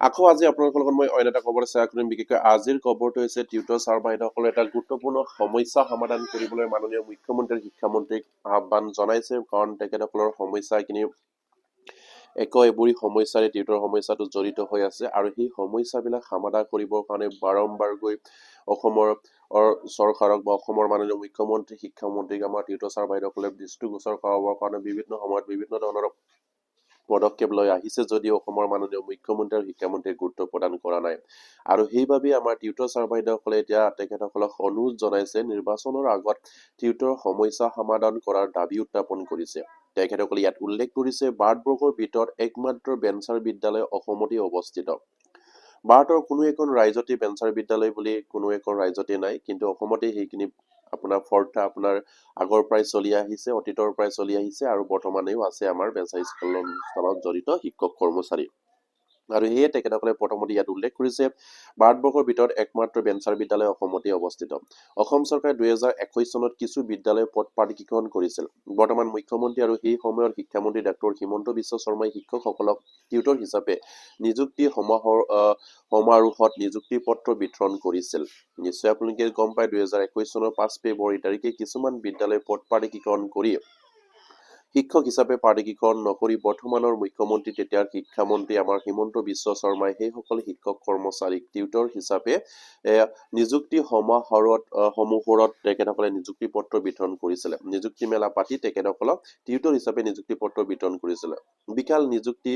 আকৌ আজি আপোনালোকৰ লগত মই অন্য এটা খবৰ শ্বেয়াৰ কৰিম। বিশেষকৈ আজিৰ খবৰটো হৈছে টিউটৰ ছাৰ বাইদেউসকলে এটা গুৰুত্বপূৰ্ণ সমস্যা সমাধান কৰিবলৈ মাননীয় মুখ্যমন্ত্ৰী শিক্ষামন্ত্ৰীক আহ্বান জনাইছে। কাৰণ তেখেতসকলৰ সমস্যাখিনি একো এবুৰি সমস্যাৰে টিউটৰ সমস্যাটো জড়িত হৈ আছে আৰু সেই সমস্যাবিলাক সমাধান কৰিবৰ কাৰণে বাৰম্বাৰ গৈ অসমৰ চৰকাৰক বা অসমৰ মাননীয় মুখ্যমন্ত্ৰী শিক্ষামন্ত্ৰীক আমাৰ টিউটৰ ছাৰ বাইদেউসকলে দৃষ্টিগোচৰ কৰাবৰ কাৰণে বিভিন্ন সময়ত বিভিন্ন ধৰণৰ পদক্ষেপ লৈ আহিছে যদিও অসমৰ মাননীয় মুখ্যমন্ত্ৰী আৰু শিক্ষামন্ত্ৰীয়ে গুৰুত্ব প্ৰদান কৰা নাই। আৰু সেইবাবে আমাৰ টিউটৰ ছাৰ বাইদেউসকলে এতিয়া তেখেতসকলক অনুৰোধ জনাইছে নিৰ্বাচনৰ আগত টিউটৰ সমস্যা সমাধান কৰাৰ দাবী উত্থাপন কৰিছে। তেখেতসকলে ইয়াত উল্লেখ কৰিছে ভাৰতবৰ্ষৰ ভিতৰত একমাত্ৰ বেঞ্চাৰ বিদ্যালয় অসমতে অৱস্থিত। ভাৰতৰ কোনো এখন ৰাজ্যতে বেঞ্চাৰ বিদ্যালয় বুলি কোনো এখন ৰাজ্যতে নাই, কিন্তু অসমতে সেইখিনি আপোনাৰ আগৰ পৰাই চলি আহিছে, অতীতৰ পৰাই চলি আহিছে আৰু বৰ্তমানেও আছে আমাৰ বেঞ্চাৰ স্কুল অনুষ্ঠানত জড়িত শিক্ষক কৰ্মচাৰী। আৰু সেয়ে তেখেতসকলে প্ৰথমতে ইয়াত উল্লেখ কৰিছে ভাৰতবৰ্ষৰ ভিতৰত একমাত্ৰ বেঞ্চাৰ বিদ্যালয় অসমতে অৱস্থিত। অসম চৰকাৰে 2021 চনত কিছু বিদ্যালয় পদ প্ৰাধিকৰণ কৰিছিল। বৰ্তমান মুখ্যমন্ত্ৰী আৰু সেই সময়ৰ শিক্ষামন্ত্ৰী ডক্টৰ হিমন্ত বিশ্ব শৰ্মাই শিক্ষকসকলক টিউটৰ হিচাপে নিযুক্তি সমাৰোহত নিযুক্তি পত্ৰ বিতৰণ কৰিছিল। নিশ্চয় আপোনালোকে গম পায় 2021 চনৰ 5 ফেব্ৰুৱাৰী তাৰিখে কিছুমান বিদ্যালয় পদ প্ৰাধিকৰণ কৰি শিক্ষক হিচাপে প্ৰাধিকৰণ নকৰি বৰ্তমানৰ মুখ্যমন্ত্ৰী তেতিয়াৰ শিক্ষামন্ত্ৰী আমাৰ হিমন্ত বিশ্ব শৰ্মাই সেইসকল শিক্ষক কৰ্মচাৰীক টিউটৰ হিচাপে নিযুক্তি সমূহত তেখেতসকলে নিযুক্তি পত্ৰ বিতৰণ কৰিছিলে। নিযুক্তি মেলা পাতি তেখেতসকলক টিউটৰ হিচাপে নিযুক্তি পত্ৰ বিতৰণ কৰিছিলে। বিশাল নিযুক্তি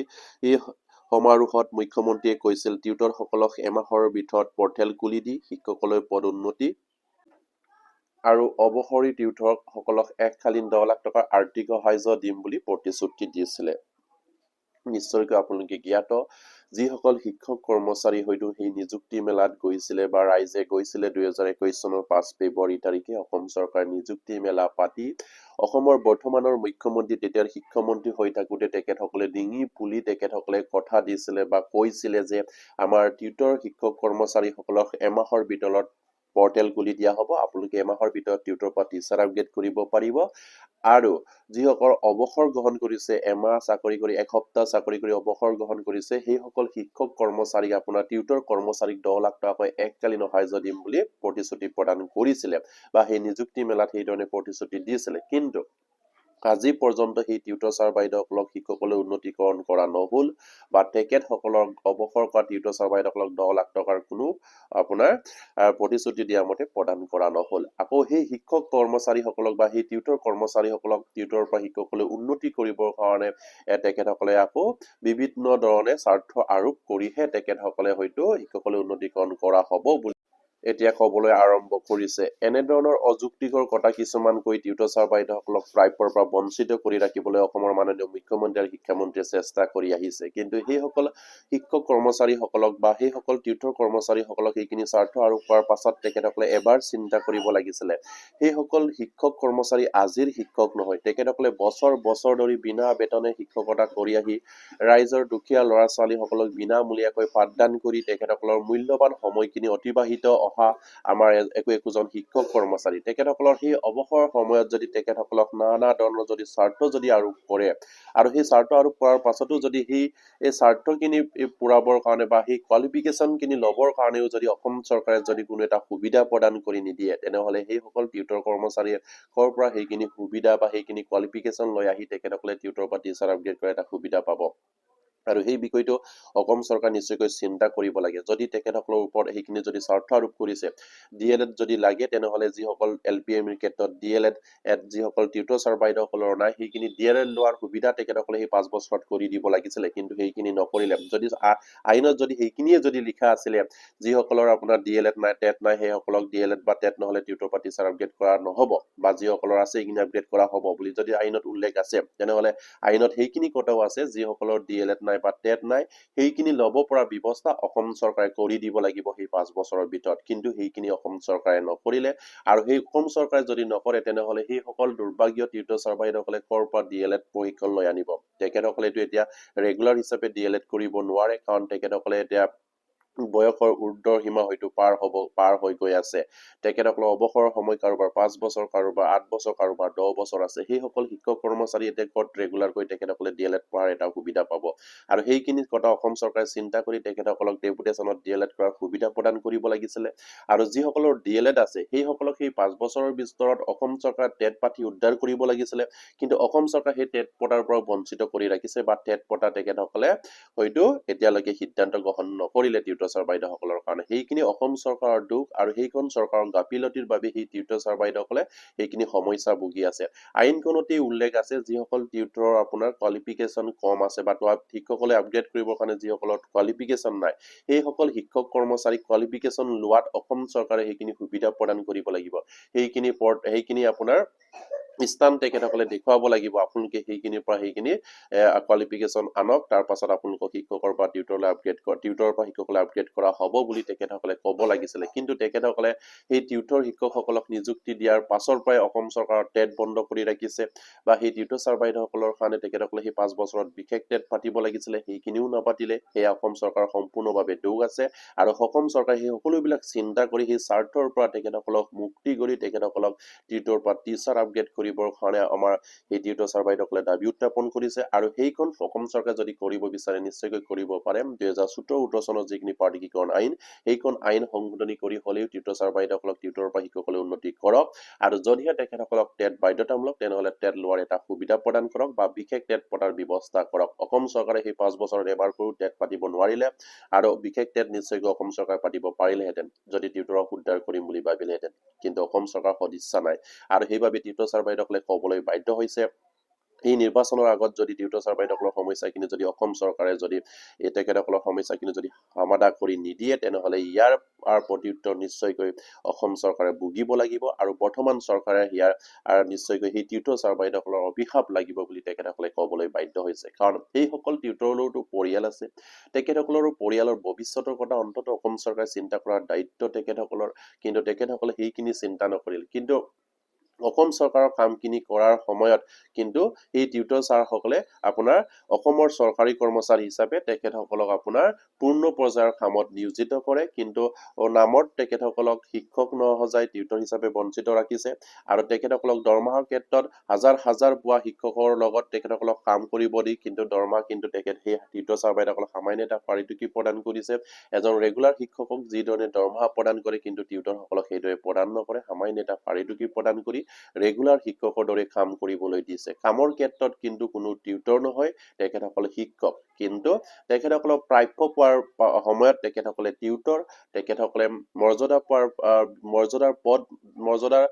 সমাৰোহত মুখ্যমন্ত্ৰীয়ে কৈছিল টিউটৰসকলক এমাহৰ ভিতৰত পৰ্টেল খুলি দি শিক্ষকলৈ পদোন্নতি আৰু অৱসৰী টিউটৰসকলক এককালীন 10 লাখ টকাৰ আৰ্থিক সাহায্য দিম বুলি প্ৰতিশ্ৰুতি দিছিলে। নিশ্চয়কৈ আপোনালোকে জ্ঞাত যিসকল শিক্ষক কৰ্মচাৰী হয়তো সেই নিযুক্তি মেলাত গৈছিলে বা ৰাইজে গৈছিলে 2021 চনৰ 5 ফেব্ৰুৱাৰী তাৰিখে অসম চৰকাৰে নিযুক্তি মেলা পাতি অসমৰ বৰ্তমানৰ মুখ্যমন্ত্ৰী তেতিয়াৰ শিক্ষামন্ত্ৰী হৈ থাকোতে তেখেতসকলে ডিঙি পুলি তেখেতসকলে কথা দিছিলে বা কৈছিলে যে আমাৰ টিউটৰ শিক্ষক কৰ্মচাৰীসকলক এমাহৰ ভিতৰত পৰ্টেল খুলি দিয়া হ'ব, আপোনালোকে এমাহৰ ভিতৰত টিউটৰ পৰা টিচাৰ আপগ্ৰেড কৰিব পাৰিব। আৰু যিসকল অৱসৰ গ্ৰহণ কৰিছে এমাহ চাকৰি কৰি এসপ্তাহ চাকৰি কৰি অৱসৰ গ্ৰহণ কৰিছে সেইসকল শিক্ষক কৰ্মচাৰীক আপোনাৰ টিউটৰ কৰ্মচাৰীক 10 লাখ টকাকৈ এককালীন সাহায্য দিম বুলি প্ৰতিশ্ৰুতি প্ৰদান কৰিছিলে বা সেই নিযুক্তি মেলাত সেইধৰণে প্ৰতিশ্ৰুতি দিছিলে। কিন্তু আজি পৰ্যন্ত সেই টিউটৰ ছাৰ বাইদেউসকলক শিক্ষকলৈ উন্নতিকৰণ কৰা নহল বা তেখেতসকলক অৱসৰ কৰা টিউটৰ ছাৰ বাইদেউসকলক 10 লাখ টকাৰ কোনো আপোনাৰ প্ৰতিশ্ৰুতি দিয়া মতে প্ৰদান কৰা নহল। আকৌ সেই শিক্ষক কৰ্মচাৰীসকলক বা সেই টিউটৰ কৰ্মচাৰীসকলক টিউটৰৰ পৰা শিক্ষকলৈ উন্নতি কৰিবৰ কাৰণে তেখেতসকলে আকৌ বিভিন্ন ধৰণে স্বাৰ্থ আৰোপ কৰিহে তেখেতসকলে হয়তো শিক্ষকলৈ উন্নতিকৰণ কৰা হ'ব বুলি এতিয়া ক'বলৈ আৰম্ভ কৰিছে। এনেধৰণৰ অযুক্তিকৰ কথা কিছুমান কৈ টিউটৰ ছাৰ বাইদেউসকলক প্ৰাপ্যৰ পৰা বঞ্চিত কৰি ৰাখিবলৈ অসমৰ মাননীয় মুখ্যমন্ত্ৰী আৰু শিক্ষামন্ত্ৰীয়ে চেষ্টা কৰি আহিছে। কিন্তু সেইসকল শিক্ষক কৰ্মচাৰীসকলক বা সেইসকল টিউটৰ কৰ্মচাৰীসকলক এইখিনি স্বাৰ্থ আৰোপ কৰাৰ পাছত তেখেতসকলে এবাৰ চিন্তা কৰিব লাগিছিলে। সেইসকল শিক্ষক কৰ্মচাৰী আজিৰ শিক্ষক নহয়, তেখেতসকলে বছৰ বছৰ ধৰি বিনা বেতনে শিক্ষকতা কৰি আহি ৰাইজৰ দুখীয়া ল'ৰা ছোৱালীসকলক বিনামূলীয়াকৈ পাঠদান কৰি তেখেতসকলৰ মূল্যৱান সময়খিনি অতিবাহিত আমাৰ একোজন শিক্ষক কৰ্মচাৰী তেখেতসকলৰ সেই অৱসৰ সময়ত যদি তেখেতসকলক নানা ধৰণৰ যদি স্বাৰ্থ যদি আৰোপ কৰে আৰু সেই স্বাৰ্থ আৰোপ কৰাৰ পাছতো যদি সেই স্বাৰ্থখিনি পুৰাবৰ কাৰণে বা সেই কোৱালিফিকেশ্যনখিনি ল'বৰ কাৰণেও যদি অসম চৰকাৰে যদি কোনো এটা সুবিধা প্ৰদান কৰি নিদিয়ে তেনেহ'লে সেইসকল টিউটৰ কৰ্মচাৰীয়ে ক'ৰ পৰা সেইখিনি সুবিধা বা সেইখিনি কোৱালিফিকেশ্যন লৈ আহি তেখেতসকলে টিউটৰ পৰা টিচাৰ আপগ্ৰেড কৰা এটা সুবিধা পাব। আৰু সেই বিষয়টো অসম চৰকাৰ নিশ্চয়কৈ চিন্তা কৰিব লাগে। যদি তেখেতসকলৰ ওপৰত সেইখিনি যদি স্বাৰ্থ আৰোপ কৰিছে DLED যদি লাগে তেনেহ'লে যিসকল LPMৰ ক্ষেত্ৰত DLED যিসকল টিউটৰ ছাৰ বাইদেউসকলৰ নাই সেইখিনি DLED লোৱাৰ সুবিধা তেখেতসকলে সেই 5 বছৰত কৰি দিব লাগিছিলে, কিন্তু সেইখিনি নকৰিলে। যদি আইনত যদি সেইখিনিয়ে যদি লিখা আছিলে যিসকলৰ আপোনাৰ DLED নাই টেট নাই সেইসকলক DLED বা টেট নহ'লে টিউটৰ পৰা টিচাৰ আপগ্ৰেড কৰা নহ'ব বা যিসকলৰ আছে সেইখিনি আপগ্ৰেড কৰা হ'ব বুলি যদি আইনত উল্লেখ আছে তেনেহ'লে আইনত সেইখিনি কথাও আছে যিসকলৰ DLED নাই বা টেট নাই সেইখিনি ল'ব পৰা ব্যৱস্থা অসম চৰকাৰে কৰি দিব লাগিব সেই 5 বছৰৰ ভিতৰত। কিন্তু সেইখিনি অসম চৰকাৰে নকৰিলে আৰু সেই অসম চৰকাৰে যদি নকৰে তেনেহ'লে সেইসকল দুৰ্ভাগ্য টিউটৰ ছাৰ বাইদেউসকলে ক'ৰ পৰা DLED প্ৰশিক্ষণ লৈ আনিব। তেখেতসকলেতো এতিয়া ৰেগুলাৰ হিচাপে DLED কৰিব নোৱাৰে কাৰণ তেখেতসকলে এতিয়া বয়সৰ ঊৰ্ধ্বৰ সীমা হয়তো পাৰ হৈ গৈ আছে তেখেতসকলৰ অৱসৰৰ সময় কাৰোবাৰ 5 বছৰ কাৰোবাৰ 8 বছৰ কাৰোবাৰ 10 বছৰ আছে সেইসকল শিক্ষক কৰ্মচাৰী এতিয়া ঘৰত ৰেগুলাৰ কৰি তেখেতসকলে ডিএলএড পঢ়াৰ এটা সুবিধা পাব আৰু সেইখিনি কথা অসম চৰকাৰে চিন্তা কৰি তেখেতসকলক ডেপুটেশ্যনত ডিএলএড কৰাৰ সুবিধা প্ৰদান কৰিব লাগিছিলে আৰু যিসকলৰ ডিএলএড আছে সেইসকলক সেই 5 বছৰৰ ভিতৰত অসম চৰকাৰে টেট পাতি উদ্ধাৰ কৰিব লাগিছিলে কিন্তু অসম চৰকাৰে সেই টেট পতাৰ পৰা বঞ্চিত কৰি ৰাখিছে বা টেট পতা তেখেতসকলে হয়তো এতিয়ালৈকে সিদ্ধান্ত গ্ৰহণ নকৰিলে টিউটৰ ছাৰ বাইদেউসকলৰ কাৰণে সেইখিনি অসম চৰকাৰৰ দুখ আৰু সেইখন চৰকাৰৰ গাফিলতিৰ বাবে সেই টিউটৰ ছাৰ বাইদেউসকলে সেইখিনি সমস্যা ভুগি আছে আইনখনতেই উল্লেখ আছে যিসকল টিউটৰৰ আপোনাৰ কোৱালিফিকেশ্যন কম আছে বা শিক্ষকসকলে আপগ্ৰেড কৰিবৰ কাৰণে যিসকলৰ কোৱালিফিকেশ্যন নাই সেইসকল শিক্ষক কৰ্মচাৰীক কোৱালিফিকেশ্যন লোৱাত অসম চৰকাৰে সেইখিনি সুবিধা প্ৰদান কৰিব লাগিব সেইখিনি আপোনাৰ স্থান তেখেতসকলে দেখুৱাব লাগিব আপোনালোকে সেইখিনিৰ পৰা সেইখিনি কোৱালিফিকেশ্যন আনক তাৰ পাছত আপোনালোকক শিক্ষকৰ পৰা টিউটৰৰ পৰা শিক্ষকলৈ আপগ্ৰেড কৰা হ'ব বুলি তেখেতসকলে ক'ব লাগিছিলে কিন্তু তেখেতসকলে সেই টিউটৰ শিক্ষকসকলক নিযুক্তি দিয়াৰ পাছৰ পৰাই অসম চৰকাৰৰ টেট বন্ধ কৰি ৰাখিছে বা সেই টিউটৰ ছাৰ বাইদেউসকলৰ কাৰণে তেখেতসকলে সেই 5 বছৰত বিশেষ টেট পাতিব লাগিছিলে সেইখিনিও নাপাতিলে সেয়া অসম চৰকাৰ সম্পূৰ্ণভাৱে দোষ আছে আৰু অসম চৰকাৰে সেই সকলোবিলাক চিন্তা কৰি সেই স্বাৰ্থৰ পৰা তেখেতসকলক মুক্তি কৰি তেখেতসকলক টিউটৰ পৰা টিচাৰ আপগ্ৰেড কৰিবৰ কাৰণে আমাৰ এই টিউটৰ ছাৰ বাইদেউসকলে দাবী উত্থাপন কৰিছে আৰু সেইখন অসম চৰকাৰে যদি কৰিব বিচাৰে নিশ্চয়কৈ কৰিব পাৰে 2017-18 চনৰ যিখিনি প্ৰাধিকৰণ আইন সেইখন আইন সংশোধনী কৰি হলেও টিউটৰ ছাৰ বাইদেউসকলক টিউটৰৰ পৰা শিক্ষকসকলে উন্নতি কৰক আৰু যদিহে তেখেতসকলক টেট বাধ্যতামূলক তেনেহলে টেট লোৱাৰ এটা সুবিধা প্ৰদান কৰক বা বিশেষ টেট পতাৰ ব্যৱস্থা কৰক অসম চৰকাৰে সেই 5 বছৰত এবাৰ কৰি টেট পাতিব নোৱাৰিলে আৰু বিশেষ টেট নিশ্চয়কৈ অসম চৰকাৰে পাতিব পাৰিলেহেঁতেন যদি টিউটৰক উদ্ধাৰ কৰিম বুলি ভাবিলেহেঁতেন কিন্তু অসম চৰকাৰ সদিচ্ছা নাই আৰু সেইবাবে টিউটৰ ছাৰ বাইদেউসকলে ক'বলৈ বাধ্য হৈছে এই নিৰ্বাচনৰ আগত যদি টিউটৰ ছাৰ বাইদেউসকলৰ সমস্যাখিনি যদি অসম চৰকাৰে যদি তেখেতসকলৰ সমস্যাখিনি যদি সমাধান কৰি নিদিয়ে তেনেহলে ইয়াৰ প্ৰত্যুত্তৰ নিশ্চয়কৈ অসম চৰকাৰে ভুগিব লাগিব আৰু বৰ্তমান চৰকাৰে ইয়াৰ নিশ্চয়কৈ সেই টিউটৰ ছাৰ বাইদেউসকলৰ অভিশাপ লাগিব বুলি তেখেতসকলে ক'বলৈ বাধ্য হৈছে কাৰণ সেইসকল টিউটৰলৈতো পৰিয়াল আছে তেখেতসকলৰো পৰিয়ালৰ ভৱিষ্যতৰ কথা অন্ততঃ অসম চৰকাৰে চিন্তা কৰাৰ দায়িত্ব তেখেতসকলৰ কিন্তু তেখেতসকলে সেইখিনি চিন্তা নকৰিল কিন্তু অসম চৰকাৰৰ কামখিনি কৰাৰ সময়ত কিন্তু এই টিউটৰ ছাৰসকলে আপোনাৰ অসমৰ চৰকাৰী কৰ্মচাৰী হিচাপে তেখেতসকলক আপোনাৰ পূৰ্ণ পৰ্যায়ৰ কামত নিয়োজিত কৰে কিন্তু নামত তেখেতসকলক শিক্ষক নহজাই টিউটৰ হিচাপে বঞ্চিত ৰাখিছে আৰু তেখেতসকলক দৰমহাৰ ক্ষেত্ৰত হাজাৰ হাজাৰ পোৱা শিক্ষকৰ লগত তেখেতসকলক কাম কৰিব দি কিন্তু দৰমহা কিন্তু তেখেত সেই টিউটৰ ছাৰ বাইদেউসকলক সামান্য এটা পাৰিতোষিক প্ৰদান কৰিছে এজন ৰেগুলাৰ শিক্ষকক যিধৰণে দৰমহা প্ৰদান কৰে কিন্তু টিউটৰসকলক সেইদৰে প্ৰদান নকৰে সামান্য এটা পাৰিতোষিক প্ৰদান কৰি ৰেগুলাৰ শিক্ষকৰ দৰে কাম কৰিবলৈ দিছে কামৰ ক্ষেত্ৰত কিন্তু কোনো টিউটৰ নহয় তেখেতসকল শিক্ষক কিন্তু তেখেতসকলক প্ৰাপ্য পোৱাৰ সময়ত তেখেতসকলে টিউটৰ তেখেতসকলে মৰ্যাদাৰ পদ মৰ্যাদাৰ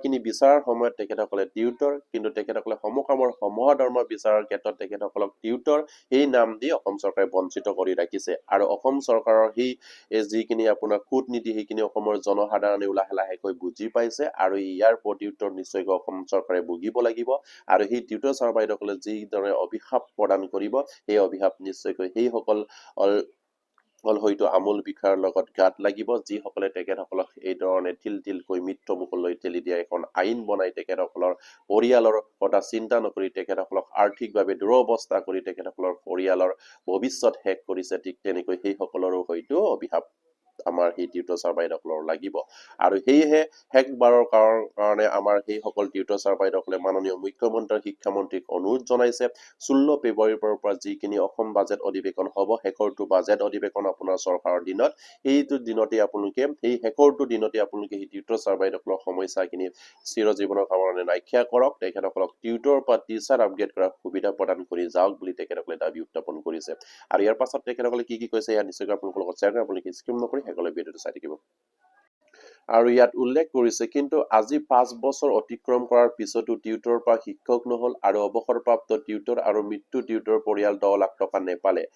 খিনি বিচাৰাৰ সময়ত তেখেতসকলে টিউটৰ কিন্তু তেখেতসকলে সমকামৰ সমদৰ্ম বিচাৰাৰ ক্ষেত্ৰত তেখেতসকলক টিউটৰ এই নাম দি অসম চৰকাৰে বঞ্চিত কৰি ৰাখিছে আৰু অসম চৰকাৰৰ সেই যিখিনি আপোনাৰ কূটনীতি সেইখিনি অসমৰ জনসাধাৰণে লাহে লাহেকৈ বুজি পাইছে আৰু ইয়াৰ প্ৰত্যুত্তৰ নিশ্চয়কৈ অসম চৰকাৰে ভুগিব লাগিব আৰু সেই টিউটৰ ছাৰ বাইদেউসকলে যিদৰে অভিশাপ প্ৰদান কৰিব সেই অভিশাপ নিশ্চয়কৈ সেইসকল হয়তো আমূল বিষয়ৰ লগত গাত লাগিব যিসকলে তেখেতসকলক এই ধৰণে তিলকৈ মৃত্যু মুখলৈ ঠেলি দিয়া এখন আইন বনাই তেখেতসকলৰ পৰিয়ালৰ কথা চিন্তা নকৰি তেখেতসকলক আৰ্থিকভাৱে দুৰৱস্থা কৰি তেখেতসকলৰ পৰিয়ালৰ ভৱিষ্যত শেষ কৰিছে ঠিক তেনেকৈ সেইসকলৰো হয়তো অভিশাপ আমাৰ সেই টিউটৰ ছাৰ বাইদেউসকলৰ লাগিব আৰু সেয়েহে শেষবাৰৰ কাৰণে আমাৰ সেইসকল টিউটৰ ছাৰ বাইদেউসকলে মাননীয় মুখ্যমন্ত্ৰী শিক্ষামন্ত্ৰীক অনুৰোধ জনাইছে 16 ফেব্ৰুৱাৰীৰ পৰা যিখিনি অসম বাজেট অধিৱেশন হ'ব শেষৰটো বাজেট অধিৱেশন আপোনাৰ চৰকাৰৰ দিনত এইটো দিনতে আপোনালোকে এই শেষৰটো দিনতে আপোনালোকে সেই টিউটৰ ছাৰ বাইদেউসকলৰ সমস্যাখিনি চিৰজীৱনৰ কাৰণে নাইকিয়া কৰক তেখেতসকলক টিউটৰ পৰা টিচাৰ আপগ্ৰেড কৰাৰ সুবিধা প্ৰদান কৰি যাওক বুলি তেখেতসকলে দাবী উত্থাপন কৰিছে আৰু ইয়াৰ পাছত তেখেতসকলে কি কৈছে ইয়াৰ নিশ্চয়কৈ আপোনালোকৰ লগত শ্বেয়াৰ কৰি আপোনালোকে স্কিপ নকৰি শেষলৈ ভিডিঅ'টো চাই থাকিব আৰু ইয়াত উল্লেখ কৰিছে কিন্তু আজি 5 বছৰ অতিক্ৰম কৰাৰ পিছতো টিউটৰ পৰা শিক্ষক নহল আৰু অৱসৰপ্ৰাপ্ত টিউটৰ আৰু মৃত্যু টিউটৰ পৰিয়াল 10 লাখ টকা নেপালে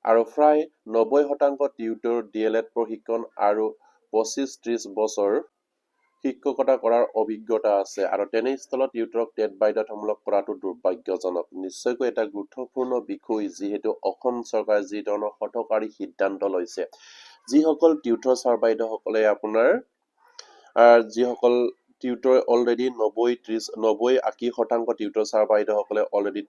আৰু প্ৰায় 90% টিউটৰ ডিএলএড প্ৰশিক্ষণ আৰু 25-30 বছৰ শিক্ষকতা কৰাৰ অভিজ্ঞতা আছে আৰু তেনেস্থলত টিউটৰক টেট বাধ্যতামূলক কৰাটো দুৰ্ভাগ্যজনক নিশ্চয়কৈ এটা গুৰুত্বপূৰ্ণ বিষয় যিহেতু অসম চৰকাৰে যি ধৰণৰ হঠকাৰী সিদ্ধান্ত লৈছে যিসকল টিউটৰ ছাৰ বাইদেউসকলে আপোনাৰ যিসকল টিউটৰ অলৰেডি 90-80% টিউটৰ ছাৰ বাইদেউসকলে অলৰেডি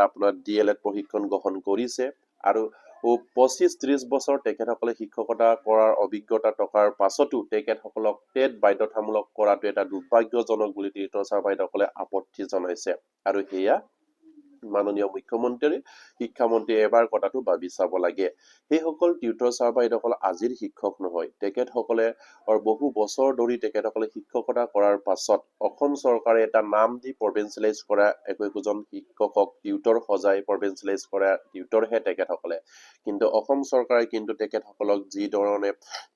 আপোনাৰ ডিএলএড প্ৰশিক্ষণ গ্ৰহণ কৰিছে আৰু 25-30 বছৰ তেখেতসকলে শিক্ষকতা কৰাৰ অভিজ্ঞতা থকাৰ পাছতো তেখেতসকলক টেট বাধ্যতামূলক কৰাটো এটা দুৰ্ভাগ্যজনক বুলি টিউটৰ ছাৰ বাইদেউসকলে আপত্তি জনাইছে আৰু সেয়া মাননীয় মুখ্যমন্ত্ৰী শিক্ষামন্ত্ৰীয়ে এবাৰ কথাটো ভাবি চাব লাগে সেইসকল টিউটৰ ছাৰ বাইদেউসকল আজিৰ শিক্ষক নহয় তেখেতসকলে বহু বছৰ ধৰি তেখেতসকলে শিক্ষকতা কৰাৰ পাছত অসম চৰকাৰে এটা নাম দি প্ৰভিন্সিয়েলাইজ কৰা একোজন শিক্ষকক টিউটৰ সজাই প্ৰভিন্সিয়েলাইজ কৰা টিউটৰহে তেখেতসকলে কিন্তু অসম চৰকাৰে কিন্তু তেখেতসকলক যি ধৰণে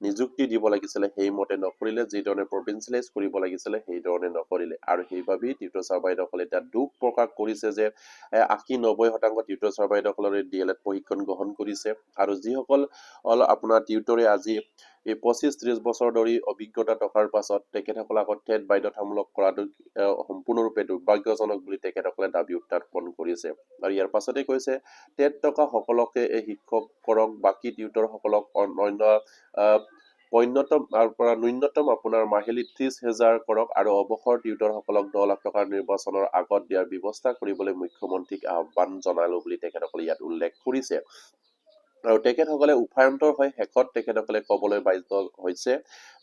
নিযুক্তি দিব লাগিছিলে সেইমতে নকৰিলে যি ধৰণে প্ৰভিন্সিয়েলাইজ কৰিব লাগিছিলে সেই ধৰণে নকৰিলে আৰু সেইবাবেই টিউটৰ ছাৰ বাইদেউসকলে এটা দুখ প্ৰকাশ কৰিছে যে 80-90% টিউটৰ ছাৰ বাইদেউসকলে ডিএলএড প্ৰশিক্ষণ গ্ৰহণ কৰিছে আৰু যিসকল আপোনাৰ টিউটৰে আজি এই 25-30 বছৰ ধৰি অভিজ্ঞতা থকাৰ পাছত তেখেতসকলে আকৌ টেট বাধ্যতামূলক কৰাটো সম্পূৰ্ণৰূপে দুৰ্ভাগ্যজনক বুলি তেখেতসকলে দাবী উত্থাপন কৰিছে আৰু ইয়াৰ পাছতে কৈছে টেট টকা সকলকে এই শিক্ষক কৰক বাকি টিউটৰ সকলক অন্য ন্যূনতম আপোনাৰ মাহিলী 30,000 কৰক আৰু অৱসৰ টিউটৰ সকলক 10 লাখ টকাৰ নিৰ্বাচনৰ আগত দিয়াৰ ব্যৱস্থা কৰিবলৈ মুখ্যমন্ত্ৰীক আহ্বান জনালো বুলি তেখেতসকলে ইয়াত উল্লেখ কৰিছে আৰু তেখেতসকলে উপায়ন্তৰ হৈ শেষত তেখেতসকলে ক'বলৈ বাধ্য হৈছে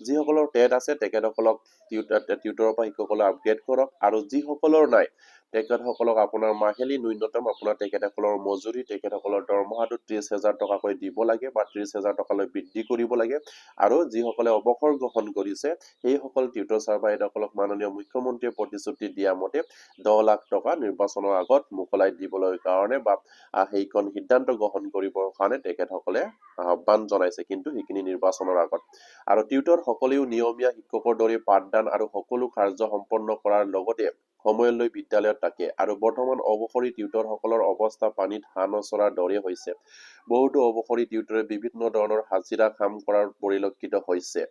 যিসকলৰ টেট আছে তেখেতসকলক টিউটৰৰ পৰা শিক্ষকসকলে আপগ্ৰেড কৰক আৰু যিসকলৰ নাই তেখেতসকলক আপোনাৰ মাহিলী ন্যূনতম আপোনাৰ তেখেতসকলৰ মজুৰি তেখেতসকলৰ দৰমহাটো 30,000 টকাকৈ দিব লাগে বা 30,000 টকালৈ বৃদ্ধি কৰিব লাগে আৰু যিসকলে অৱসৰ গ্ৰহণ কৰিছে সেইসকল টিউটৰ ছাৰ বাইদেউসকলক মাননীয় মুখ্যমন্ত্ৰীয়ে প্ৰতিশ্ৰুতি দিয়া মতে 10 লাখ টকা নিৰ্বাচনৰ আগত মোকলাই দিবলৈ কাৰণে বা সেইখন সিদ্ধান্ত গ্ৰহণ কৰিবৰ কাৰণে তেখেতসকলে আহ্বান জনাইছে কিন্তু সেইখিনি নিৰ্বাচনৰ আগত আৰু টিউটৰ সকলেও নিয়মীয়া শিক্ষকৰ দৰে পাঠদান আৰু সকলো কাৰ্য সম্পন্ন কৰাৰ লগতে সময়লৈ বিদ্যালয়ত থাকে আৰু বৰ্তমান অৱসৰী টিউটৰ সকলৰ অৱস্থা পানীত হাঁহ নচৰাৰ দৰে হৈছে বহুতো অৱসৰী টিউটৰে বিভিন্ন ধৰণৰ হাজিৰা কাম কৰাৰ পৰিলক্ষিত হৈছে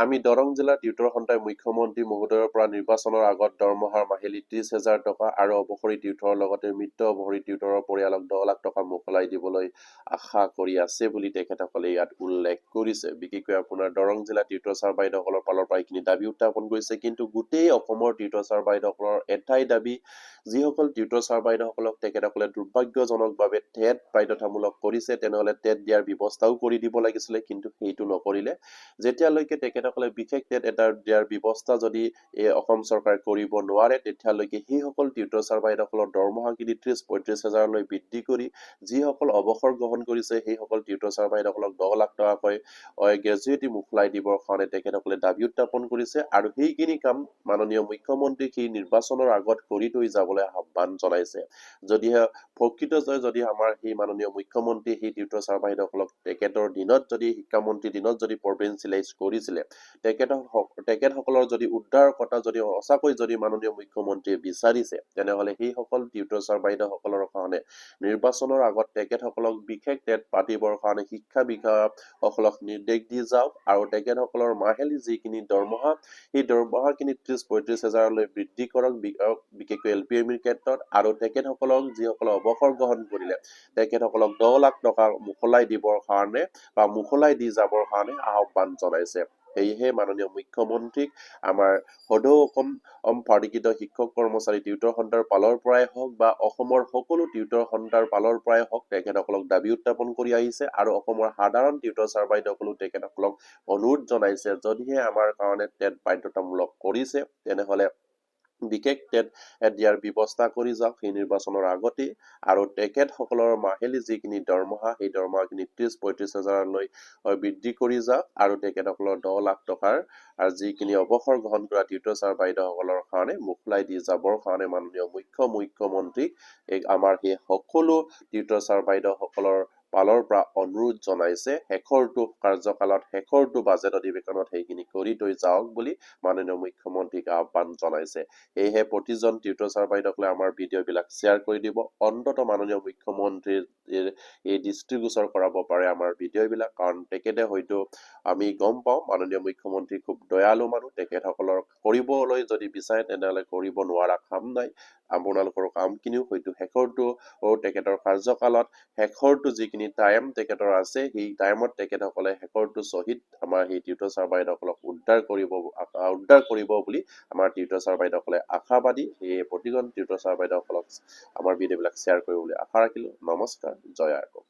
আমি দৰং জিলাৰ টিউটৰ সন্থাই মুখ্যমন্ত্ৰী মহোদয়ৰ পৰা নিৰ্বাচনৰ আগত দৰমহাৰ মাহিলী 30,000 টকা আৰু অৱসৰী টিউটৰৰ লগতে মৃত অৱসৰী টিউটৰৰ পৰিয়ালক 10 লাখ টকা মোকলাই দিবলৈ আশা কৰি আছে বুলি তেখেতসকলে ইয়াত উল্লেখ কৰিছে বিশেষকৈ আপোনাৰ দৰং জিলা টিউটৰ ছাৰ বাইদেউসকলৰ ফালৰ পৰা এইখিনি দাবী উত্থাপন কৰিছে কিন্তু গোটেই অসমৰ টিউটৰ ছাৰ বাইদেউসকলৰ এটাই দাবী যিসকল টিউটৰ ছাৰ বাইদেউসকলক তেখেতসকলে দুৰ্ভাগ্যজনকভাৱে টেট বাধ্যতামূলক কৰিছে তেনেহলে টেট দিয়াৰ ব্যৱস্থাও কৰি দিব লাগিছিলে কিন্তু সেইটো নকৰিলে যেতিয়ালৈকে তেখেতসকলে বিশেষ টেট এটা দিয়াৰ ব্যৱস্থা যদি অসম চৰকাৰে কৰিব নোৱাৰে তেতিয়ালৈকে সেইসকল টিউটৰ ছাৰ বাইদেউসকলৰ দৰমহাখিনি 30-35 হাজাৰলৈ বৃদ্ধি কৰি যিসকল অৱসৰ গ্ৰহণ কৰিছে সেইসকল টিউটৰ ছাৰ বাইদেউসকলক 10 লাখ টকাকৈ গ্ৰেজুৱেটি মোকলাই দিবৰ কাৰণে তেখেতসকলে দাবী উত্থাপন কৰিছে আৰু সেইখিনি কাম মাননীয় মুখ্যমন্ত্ৰীক সেই নিৰ্বাচনৰ আগত কৰি থৈ যাবলৈ আহ্বান জনাইছে যদিহে প্ৰকৃত যদি আমাৰ সেই মাননীয় মুখ্যমন্ত্ৰী সেই টিউটৰ ছাৰ বাইদেউসকলক তেখেতৰ দিনত যদি শিক্ষামন্ত্ৰীৰ দিনত যদি প্ৰভিন্সিয়েলাইজ কৰিছিলে তেখেতসকলৰ যদি উদ্ধাৰ কথা যদি সঁচাকৈ যদি মাননীয় মুখ্যমন্ত্ৰীয়ে বিচাৰিছে তেনেহলে সেইসকল টিউটৰ ছাৰ বাইদেউসকলৰ কাৰণে নিৰ্বাচনৰ আগত তেখেতসকলক বিশেষ টেট পাতিবৰ কাৰণে শিক্ষা বিষয়াসকলক নিৰ্দেশ দি যাওক আৰু তেখেতসকলৰ মাহিলী যিখিনি দৰমহা সেই দৰমহাখিনি 30-35 হাজাৰলৈ বৃদ্ধি কৰক বিশেষকৈ LPMৰ ক্ষেত্ৰত আৰু তেখেতসকলক যিসকলে অৱসৰ গ্ৰহণ কৰিলে তেখেতসকলক 10 লাখ টকা মোকলাই দিবৰ কাৰণে বা মোকলাই দি যাবৰ কাৰণে আহ্বান জনাইছে সেয়েহে মাননীয় মুখ্যমন্ত্ৰীক আমাৰ সদৌ অসম পাৰ্টিকৃত শিক্ষক কৰ্মচাৰী টিউটৰ সন্থাৰ পালৰ পৰাই হওক বা অসমৰ সকলো টিউটৰ সন্থাৰ পালৰ পৰাই হওক তেখেতসকলক দাবী উত্থাপন কৰি আহিছে আৰু অসমৰ সাধাৰণ টিউটৰ ছাৰ বাইদেউসকলেও তেখেতসকলক অনুৰোধ জনাইছে যদিহে আমাৰ কাৰণে টেট বাধ্যতামূলক কৰিছে তেনেহলে বিশেষ টেট দিয়াৰ ব্যৱস্থা কৰি যাওক সেই নিৰ্বাচনৰ আগতে আৰু তেখেতসকলৰ মাহিলী যিখিনি দৰমহা সেই দৰমহাখিনি 30-35 হাজাৰলৈ বৃদ্ধি কৰি যাওক আৰু তেখেতসকলৰ 10 লাখ টকাৰ আৰু যিখিনি অৱসৰ গ্ৰহণ কৰা টিউটৰ ছাৰ বাইদেউসকলৰ কাৰণে মোকলাই দি যাবৰ কাৰণে মাননীয় মুখ্যমন্ত্ৰীক আমাৰ সেই সকলো টিউটৰ ছাৰ বাইদেউসকলৰ পালৰ পৰা অনুৰোধ জনাইছে শেষৰটো কাৰ্যকালত শেষৰটো বাজেট অধিৱেশনত সেইখিনি কৰি থৈ যাওক বুলি মাননীয় মুখ্যমন্ত্ৰীক আহ্বান জনাইছে সেয়েহে প্ৰতিজন টিউটৰ ছাৰ বাইদেউসকলে আমাৰ ভিডিঅ'বিলাক শ্বেয়াৰ কৰি দিব অন্তত মাননীয় মুখ্যমন্ত্ৰীৰ এই দৃষ্টিগোচৰ কৰাব পাৰে আমাৰ ভিডিঅ'বিলাক কাৰণ তেখেতে হয়তো আমি গম পাওঁ মাননীয় মুখ্যমন্ত্ৰী খুব দয়ালু মানুহ তেখেতসকলৰ কৰিবলৈ যদি বিচাৰে তেনেহলে কৰিব নোৱাৰা কাম নাই আপোনালোকৰ কামখিনিও হয়তো শেষৰটো তেখেতৰ কাৰ্যকালত শেষৰটো যিখিনি টাইম তেখেতৰ আছে সেই টাইমত তেখেতসকলে শেষৰটো শ্বহীদ আমাৰ সেই টিউটৰ ছাৰ বাইদেউসকলক উদ্ধাৰ কৰিব বুলি আমাৰ টিউটৰ ছাৰ বাইদেউসকলে আশাবাদী সেয়ে প্ৰতিজন টিউটৰ ছাৰ বাইদেউসকলক আমাৰ ভিডিঅ'বিলাক শ্বেয়াৰ কৰিব বুলি আশা ৰাখিলো নমস্কাৰ জয় আই